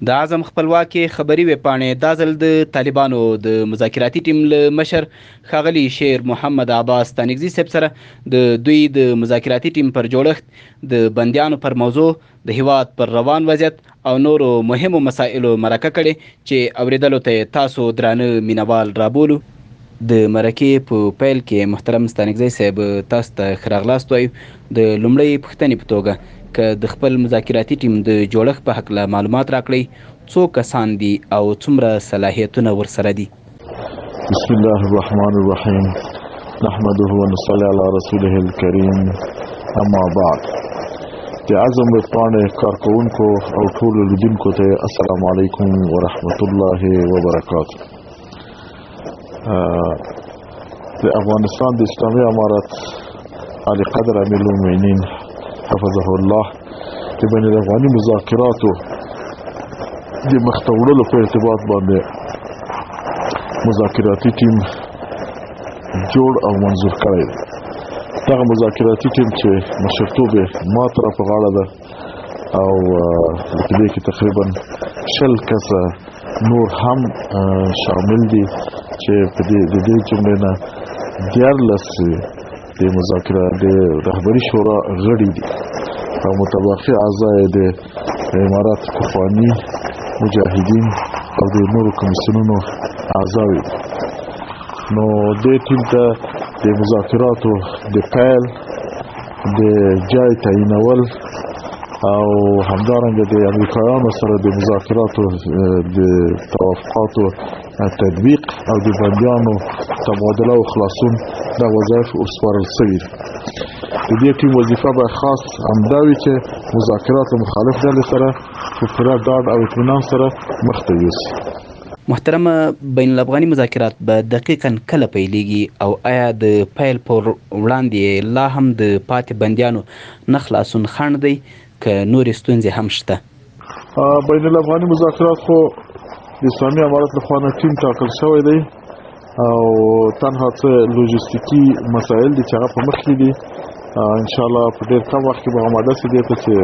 د اعظم خپلواکي خبري ویبپاڼې دا ځل د طالبانو د مذاکراتي ټیم له مشر ښاغلي شیر محمد عباس ستانکزي صاحب سره د دوی د مذاکراتي ټیم پر جوړښت، د بندیانو پر موضوع، د هیواد پر روان وضعیت او نورو مهمو مسایلو مرکه کړې چې اورېدلو ته تاسو درانه مینوال رابولو. د مرکې په پیل کې محترم ستانکزی صاحب تاسو ته ښه راغلاست وایو. د لومړۍ پوښتنې په توګه که د خپل مذاکراتي ټیم د جوړښت په هکله معلومات راکړئ، څو کسان دي او څومره صلاحیتونه ورسره دي؟ بسم الله الرحمن الرحیم نحمده ونصلي على رسوله الكريم اما بعد. د اعظم ویبپاڼې کارکوونکو او ټولو لیدونکو ته السلام علیکم ورحمت الله وبرکاته. د افغانستان د اسلامي امارت علی قدر امیر المؤمنین حفظه الله د بین الافغاني مذاکراتو د مخته وړلو په ارتباط باندې مذاکراتي ټیم جوړ او منظور کړی دی. دغه مذاکراتي ټیم چې مشرتوب یې ما طرف په غاړه ده او په دې کې تقریبا 20 کسه نور هم شامل دي چې په دې جملې نه 14 د مذاکرات د رهبري شورا غړي دي او متبقي اعضاء د امارات پخواني مجاهدین او د نورو کمیسیونونو اعضا دي. نو دې ټیم ته د مذاکراتو د پیل، د جای تعینول او همدارنګه د امریکایانو سره د مذاکراتو د توافقاتو تطبیق او د بندیانو تبادله او خلاصون دا وظایف وسپارل شوي دي. د دې ټیم وظیفه به خاص همدا وي چې مذاکرات له مخالف ډلې سره په پوره ډاډ او اطمینان سره مخته یوسي. محترمه، بین الافغاني مذاکرات به دقیقا کله پیلیږي او آیا د پیل پر وړاندې لا هم د پاتې بندیانو نه خلاصون خنډ دی که نورې ستونزې هم شته؟ بین الافغاني مذاکرات خو د اسلامي امارت لخوا نه ټیم ټاکل شوی دی او تنها څه لوجستیکي مسایل دي چې هغه په مخ کې دي. انشاءالله په ډېر کم وخت کې به آماده شي دې ته چې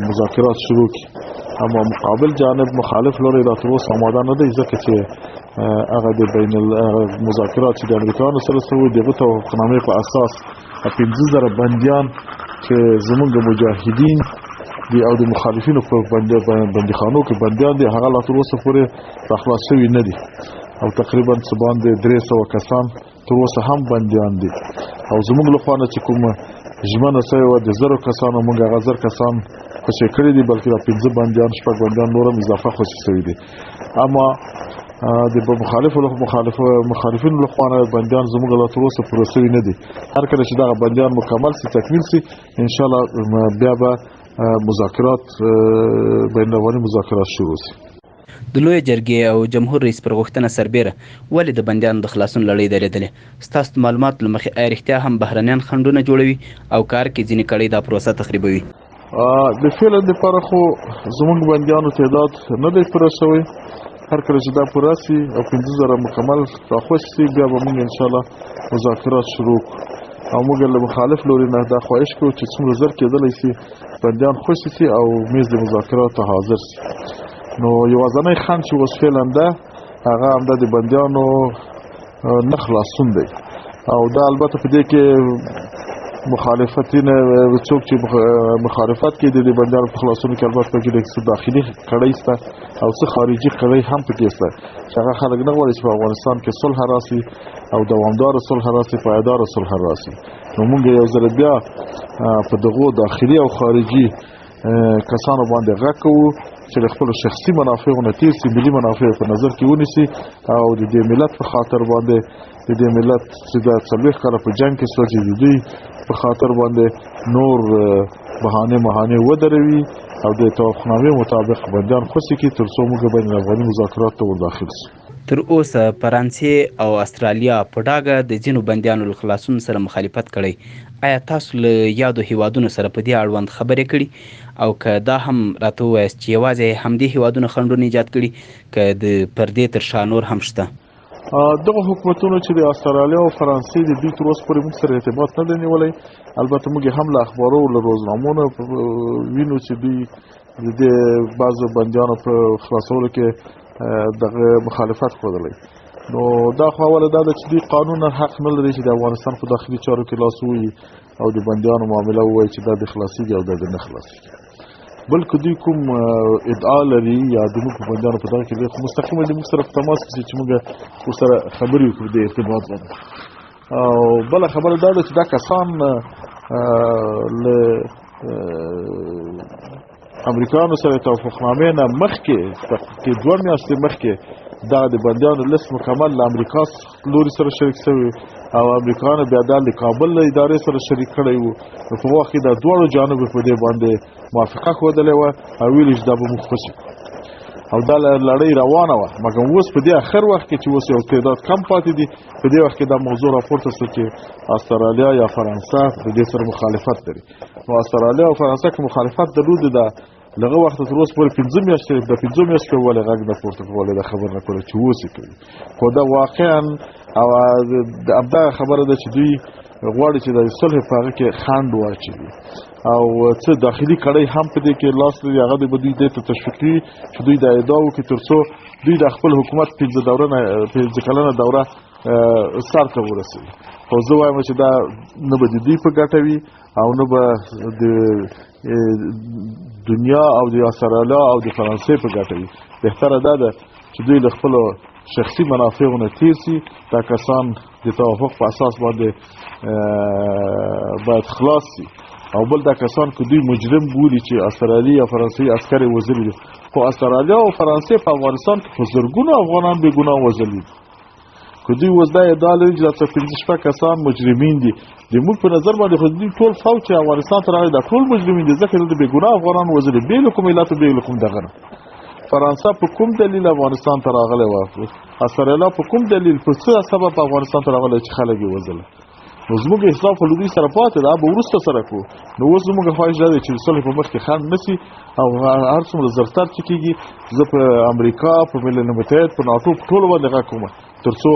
مذاکرات شروع کړي. اما مقابل جانب مخالف لوري لا تر اوسه آماده نه دی، ځکه چې هغه د بین مذاکرات چې د امریکایانو سره شوي دغه توافقنامې په اساس 15,000 بندیان چې زموږ مجاهدین دي او د مخالفینو په بندیخانو کې بندیان دي هغه لا تر اوسه پورې راخلاص شوي نه دي او تقریبا څه باندې 300 کسان تر اوسه هم بندیان دي او زموږ له خوا نه چې کوم ژمنه شوې وه د 1000 کسانو موږ هغه 1000 کسان خوشي کړي دي، بلکې دا 15 بندیان 6 بندیان نور هم اضافه خوشي شوي دي. اما د مخالفینو له خوا نه بندیان زموږ لا تر اوسه پوره شوي نه دي. هر کله چې دغه بندیان مکمل سي، تکمیل سي، انشاءالله بیا به مذاکرات بین الافغاني مذاکرات شروع سي. د لویې جرګې او جمهور رئیس پر غوښتنه سربیره ولې د بندیانو د خلاصون لړۍ درېدلې؟ ستاسو د معلوماتو له مخې آیا رښتیا هم بهرنیان خنډونه جوړوي او کار کې ځینې کړۍ دا پروسه تخریبوي؟ د فعلا دپاره خو زموږ بندیانو تعداد نه دی پوره شوی. هر کله چې دا پوره سي او 15,000 مکمل راخوش سي، بیا به موږ انشاءالله مذاکرات شروع کړو او موږ له مخالف لوري نه دا خواهش کوو چې څومره زر کېدلی سي بندیان خوشي سي او میز د مذاکراتو حاضر سي. نو یوازنی خنډ چې اوس فعلا ده هغه همدا د بندیانو نه خلاصون دی او دا البته په دې کې مخالفتین څوک چې مخالفت کوي د بندیانو په خلاصون کې البته په کې څه داخلي کړۍ شته او څه خارجي کړۍ هم پکې شته چې هغه خلک نه غواړي چې په افغانستان کې صلح راسي او دوامدار صلح راسي، پایدار صلح راسي. نو موږ یو ځل بیا په دغو داخلي او خارجي کسانو باندې غږ کوو چې خپل شخصي منافع نه تیر سي، ملي منافع په نظر کې ونیسي او د دې ملت په خاطر باندې د دې ملت چې د 40 کاله په جنگ کې سوچ د دوی په خاطر باندې نور بهانه ودروي او د توافقنامې مطابق بندیان خوشي کی تر څو موږ بین الافغاني مذاکرات ته وداخل شو. تر اوسه فرانسې او استرالیا په ډاګه د ځینو بندیانو له خلاصون سره مخالفت کړی. آیا تاسو له یادو هیوادونو سره په دې اړوند خبرې کړي او که دا هم راته ووایاست چې یوازې همدې هیوادونو خنډونه ایجاد کړي که د پردې تر شا نور هم شته؟ دغه حکومتونو چې د استرالیا او فرانسې د دوی تر اوسه پورې موږ سره ارتباط نه دی نیولی. البته موږ هم له اخبارو له روزنامو نه وینو چې دوی د دې بعضو بندیانو په خلاصولو کې دغه مخالفت ښودلی. نو دا خو اوله دا ده چې دوی قانونا حق نه لري چې د افغانستان په داخلي چارو کې لاس ووهي او د بندیانو معامله ووایي چې دا دې خلاصېږي او دا دې نه خلاصېږي. بلکې دوی کوم ادعا لري یا زموږ په بندیانو په دغه کې دی خو مستقیمه د موږ سره په تماس کې چې موږ ورسره خبرې وکړو د ارتباط باندې. او بله خبره دا ده چې دا کسان له امریکایانو سره توافقنامې نه مخکې 2 میاشتې مخکې دغه د بندیانو لیست مکمل له امریکا لوري سره شریک شوی او امریکایانو بیا دا د کابل له ادارې سره شریک کړی وو. نو په وخت کې د دواړو جانبو په دې باندې موافقه ښودلې وه او ویلي چې دا به موږ خوشي او دا لړۍ روانه وه. مګر اوس په دې اخر وخت کې چې اوس یو تعداد کم پاتې دي په دې وخت کې دا موضوع راپورته شوه چې استرالیا یا فرانسه د دې سره مخالفت لري. نو استرالیا او فرانسه کې مخالفت درلود ده لغه وخت تر اوسه پورې 15 میاشتې د 15 میاشتې ولې غږ نه پورته کولی دا خبر نه کولی چې اوس یې کوي. خو دا واقعا او همدغه خبره ده چې دوی غواړي چې د صلح په هغه کې خنډ واچوي او څه داخلي کړۍ هم په دې کې لاس لري. هغه به دوی دې ته تشویق کړي چې دوی دا ادعا وکړي تر څو دوی د خپل حکومت 15 کلنه دوره سر ته ورسوي. خو زه وایم چې دا نه به د دوی په ګټه وي او نه به د دنیا او د استرالیا او د فرانسې په ګټه وي. بهتره دا ده چې دوی له خپلو شخصي منافعو نه تیر سي. دا کسان د توافق په اساس باندې باید خلاص سي او بل دا کسان که دوی مجرم بولي چې استرالیا یا فرانسې عسکر یې وژلي دي خو استرالیا او فرانسې په افغانستان کې په زرګونو افغانان بې ګناه وژلي دي. که دوی اوس دا ادعا لري چې دا 15 کسان مجرمین دي د موږ په نظر باندې خو دوی ټول فوج چې افغانستان ته راغلي دا ټول مجرمین دي ځکه دلته بې ګناه افغانان وژلي بې له کوم علتو بې له کوم دغه نه. فرانسه په کوم دلیل افغانستان ته راغلی وه؟ استرالیا په کوم دلیل په څه سبب افغانستان ته راغلی چې خلک یې وژله؟ نو زموږ حساب خو له دوی سره پاتې ده به وروسته سره کړو. نو اوس زموږ خواهش دا دی چې د صلح په مخ کې خنډ نه سي او هر څومره زرتر چې کېږي زه په امریکا په ملل متحد په ناټو په ټولو باندې غږ کوم تر څو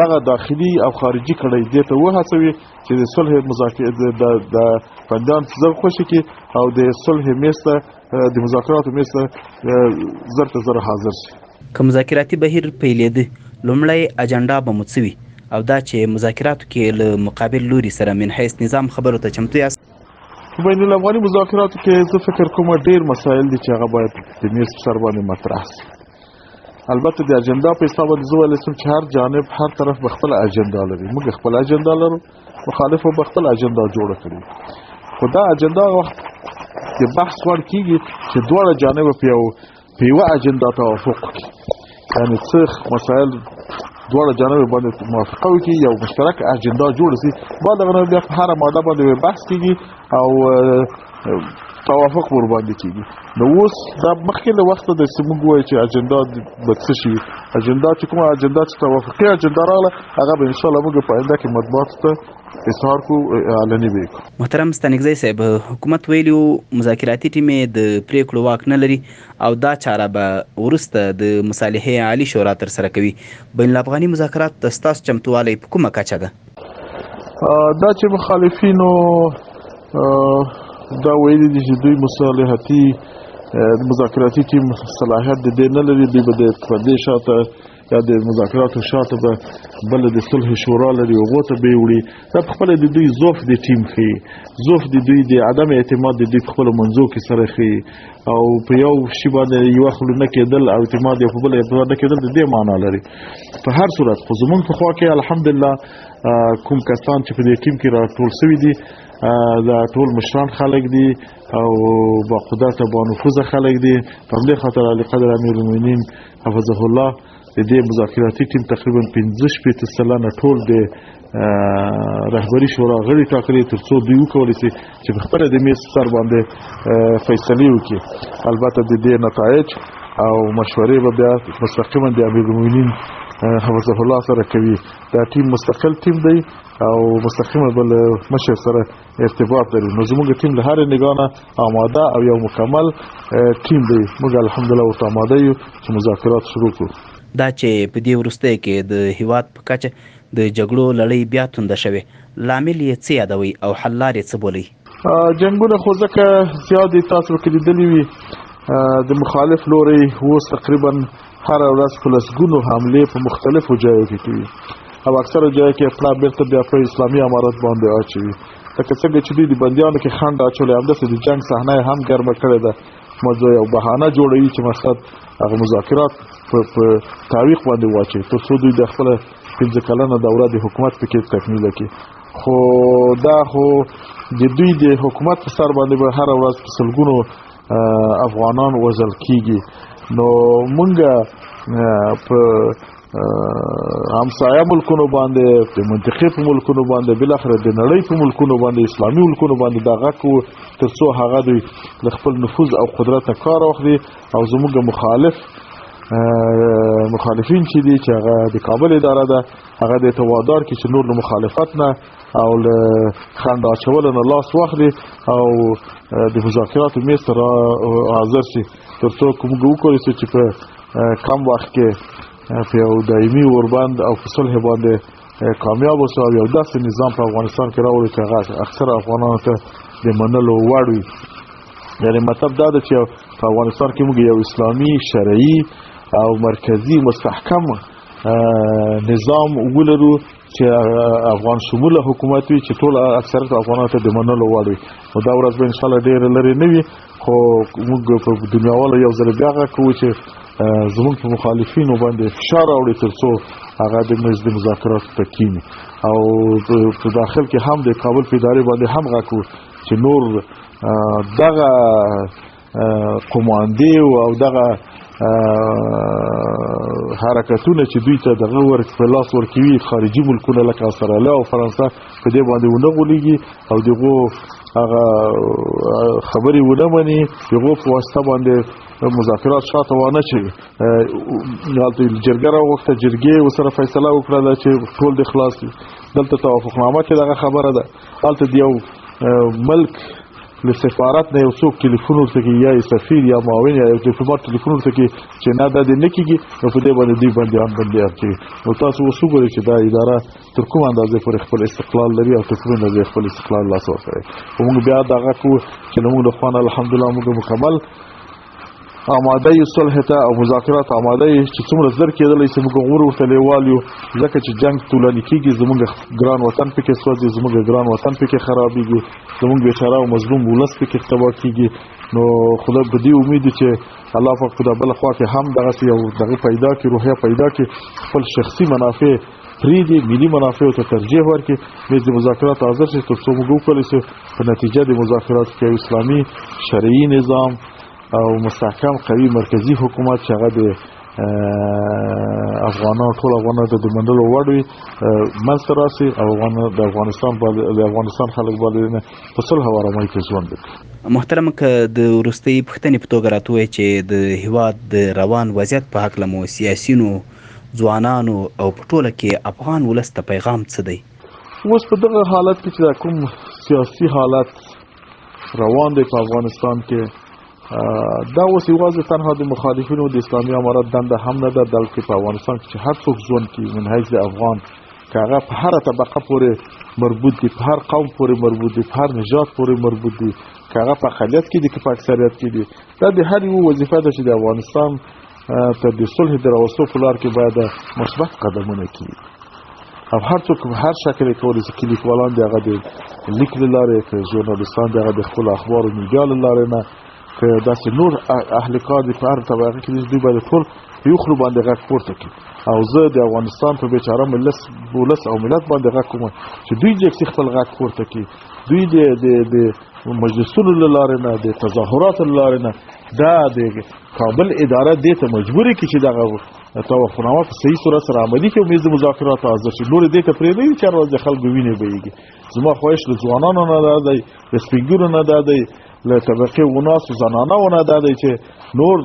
دغه داخلي او خارجي کړۍ دې ته وهڅوي چې د صلح مذاکرې د بندیان زر خوشي کړي او د صلح میز ته د مذاکراتو میز ته زر ته زر حاضر شي. که مذاکراتي بهیر پیلېده لومړی اجنډا به مو څه وي او دا چې مذاکراتو کې له مقابل لوري سره من حیث نظام خبرو ته چمتو یاست؟ په بین الافغاني مذاکراتو کې زه فکر کوم ډېر مسایل دي چې هغه باید د میز په سر باندې مطرح شي. البته د اجنډا په حساب باندې زه ویلی شم چې هر جانب هر طرف به خپله اجنډا لري. موږ خپله اجنډا لرو مخالفو به خپله اجنډا جوړه کړي خو دا اجنډا وخت د بحث وړ کېږي چې دواړه جانبه په یوه اجنډا توافق وکړي یعنې څه مسایل دواړه جانب باندې موافقه وکړي یو مشترک اجنډا جوړه شي بعد هغه نه بیا په هره ماده باندې بحث کېږي او توافق ورباندې کېږي. نو اوس دا مخکې له وخته د څه موږ وایو چې اجنډا به څه شي اجنډا چې کومه اجنډا چې توافقي اجنډا راغله هغه به انشاءالله موږ په آینده کې مطبوعاتو ته اظهار کو اعلاني به کړو. محترم ستانکزی صاحب حکومت ویلي و مذاکراتي ټیم یې د پریکړو واک نه لري او دا چاره به وروسته د مصالحې عالي شورا ترسره کوي. بین الافغاني مذاکرات د ستاسو چمتووالی په کومه کچه ده؟ دا چې مخالفینو دا ویلي دي چې دوی مصالحتي مذاکراتي ټیم صلاحیت د دې نه لري دوی به د اتحادیې شاته یا د مذاکراتو شاته به بله د صلح شورا لري هغو ته به یې وړي. دا په خپله د دوی ضعف د ټیم ښیي ضعف د دوی د عدم اعتماد د دوی په خپلو منځو کې سره ښیي او په یو شي باندې یوه خوله نه کېدل او اعتماد یو په بل اعتماد نه کېدل د دې معنا لري. په هر صورت خو زموږ په خوا کې الحمدلله کوم کسان چې په دې ټیم کې راټول شوي دي دا ټول مشران خلک دي او با قدرت او با نفوذ خلک دي. په همدې خاطر علی قدر امیرالمؤمنین حفظه الله د دې مذاکراتي ټیم تقریبا 15 سلنه ټول د رهبري شورا غړي ټاکلي تر څو دوی وکولی شي چې په خپله د میز سر باندې فیصلې وکړي. البته د دې نتایج او مشورې به بیا مستقیما د امیرالمؤمنین حفظه الله سره کوي. دا ټیم مستقل ټیم دی او مستقیما بل مشر سره ارتباط لري. نو زموږ ټیم له هرې نګاه نه آماده او یو مکمل ټیم دی. موږ الحمدلله ورته آماده یو چې مذاکرات شروع کړو. دا چې په دې وروستیو کې د هیواد په کچه د جګړو لړۍ بیا تونده شوې لامل یې څه یادوئ او حل لارې څه بولئ؟ جنګونه خو ځکه زیات دي تاسو پکې لیدلي وي د مخالف لوري اوس تقریبا هره ورځ په لسګونو حملې په مختلفو ځایو کې کوي او اکثره ځایو کې پلا بیرته بیا په اسلامي امارت باندې اچوي. لکه څنګه چې دوی د بندیانو کې خنډ اچولی، همداسې د جنګ صحنه یې هم ګرمه کړې ده. موضوع یو بهانه جوړوي چې مقصد هغه مذاکرات په تعویق باندې واچوي تر څو دوی د خپله 15 کلنه دوره د حکومت پکې تکمیله کړي. خو دا خو د دوی د حکومت په سر باندې به هره ورځ په سلګونو افغانان وژل کیږي. نو مونږ په همسایه ملکونو باندې، د منطقې په ملکونو باندې، بالاخره د نړۍ په ملکونو باندې، اسلامي ملکونو باندې دا غږ کوو تر څو هغه دوی له خپل نفوذ او قدرت نه کار واخلي او زموږ مخالفین چې دي چې هغه د کابل اداره ده هغه دې ته وادار کړي چې نور له مخالفت نه او له خنډ اچولو نه لاس واخلي او د مذاکراتو میز ته حاضر شي تر څو موږ وکولی شو چې په کم وخت کې په یو دایمي اوربند او په صلح باندې کامیاب اوسو او یو داسې نظام په افغانستان کې راوړو چې هغه اکثره افغانانو ته د منلو وړ وي. یعنې مطلب دا ده چې په افغانستان کې موږ یو اسلامي شرعي او مرکزي مستحکم نظام ولرو چې افغان شموله حکومت وي چې ټول اکثریت افغانانو ته د منلو وړ وي. نو دا ورځ به انشاءالله ډېره لرې نه وي، خو موږ په دنیاواله یو ځل بیا غږ کوو چې زموږ په مخالفینو باندې فشار راوړي تر څو هغه د مذاکراتو ته کیني او په داخل کې هم د کابل په ادارې باندې هم غږ کوو چې نور دغه قماندې او دغه حرکتونه چې دوی ته دغه په لاس ورکوي خارجي ملکونه لکه استرالیا او فرانسه په دې باندې ونه غولېږي او دغو هغه خبرې ونه مني، دغو په واسطه باندې مذاکرات شاته وانه چي هلته جرګه راوغوښته، جرګې ورسره فیصله وکړله چې ټول دې خلاص وي. دلته توافقنامه کې دغه خبره ده، هلته د یو ملک له سفارت نه یو څوک ټلیفون ورته کوي یا سفیر یا معاون یا یو ډیپلوماټ ټلیفون ورته کوي چې نه دا دې نه کېږي، نو په دې باندې دوی بندیان کوي. نو تاسو اوس وګورئ چې دا اداره تر کومه اندازې پورې خپل استقلال لري او تر کومه اندازې خپل استقلال لاس ورکوي. خو موږ بیا دغه کوو چې له موږ له خوا نه الحمدلله موږ مکمل آماده یو صلح ته او مذاکرات آماده یو چې څومره زر کېدلی چې موږ غور ورته لیوال یو، ځکه چې جنګ طولاني کېږي، زموږ ګران وطن پکې سوځي، زموږ ګران وطن پکې خرابېږي، زموږ بېچاره او مظلوم ولس پکې تباه کېږي. نو خدای په دې امید چې الله پاک په بله خوا کې هم دغسې یو دغه پیدا کړي، روحیه پیدا کړي، خپل شخصي منافع پرېږدي، ملي منافعو ته ترجیح ورکړي، میز د مذاکراتو حاضر شي تر څو موږ وکولی شو په نتیجه د مذاکراتو کې یو اسلامي شرعي نظام او مستحکم قوي مرکزي حکومت چې هغه د افغانانو ټول افغانانو ته د منلو وړ وي منځته راسي او د افغانستان خلک باندې په صلح او ارامۍ کې ژوند وکړي. محترم، که د وروستۍ پوښتنې په توګه راته ووایې چې د هېواد د روان وضعیت په هکله مو سیاسینو، ځوانانو او په ټوله کې افغان ولس ته پیغام څه دی؟ اوس په دغه حالت کې چې کوم سیاسي حالت روان دی په افغانستان کې، دا اوس یوازې تنها د مخالفینو د اسلامي امارت دنده هم نه ده، بلکې په افغانستان کې چې هر څوک ژوند کوي من حیث د افغان، که هغه په هره طبقه پورې مربوط دي، په هر قوم پورې مربوط دي، په هر نژاد پورې مربوط دي، که هغه په اقلیت کې دي که په اکثریت کې دي، دا د هر یو وظیفه ده چې د افغانستان ته د صلح د راوستو په لار کې باید مثبت قدمونه کېږي او هر څوک په هر شکل یې کولی شي، که لیکوالان دي هغه د لیک له لارې، که ژورنالیستان دي هغه د خپلو اخبارو میډیا له لارې نه، که داسې نور اهل کار دي په هر طبقه کې دي، دوی باید ټول په یو خلو باندې غږ پورته کړي. او زه د افغانستان په بیچاره ولس او ملت باندې غږ کوم چې دوی یکسي خپل غږ پورته کړي، دوی د مجلسونو له لارې نه، د تظاهراتو له لارې نه دا د کابل اداره دې ته مجبورې کړي چې دغه توافقنامه په صحیح صورت سره عملي کړي او میز د مذاکراتو حاضر شي. نور دې ته پرېږدئ چې هر ورځ د خلکو وینې بهیږي. زما خواهش له ځوانانو نه دا دی، د سپین ږیرو نه دا دی، له طبقې وناسو زنانه‌و نه دا دی چې نور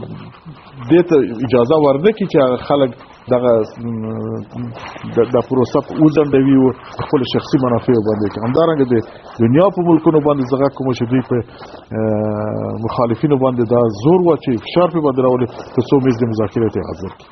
دې ته اجازه ورنه کړي چې هغه خلک دغه د پروسه وځنډوي او خپل شخصي منافع باندې کوي. همدارنګه د دنیا په ملکونو باندې زغه کوم چې دوی په مخالفینو باندې دا زور واچي، فشار په باندې راولي تر څو میز د مذاکرات حاضر کړي.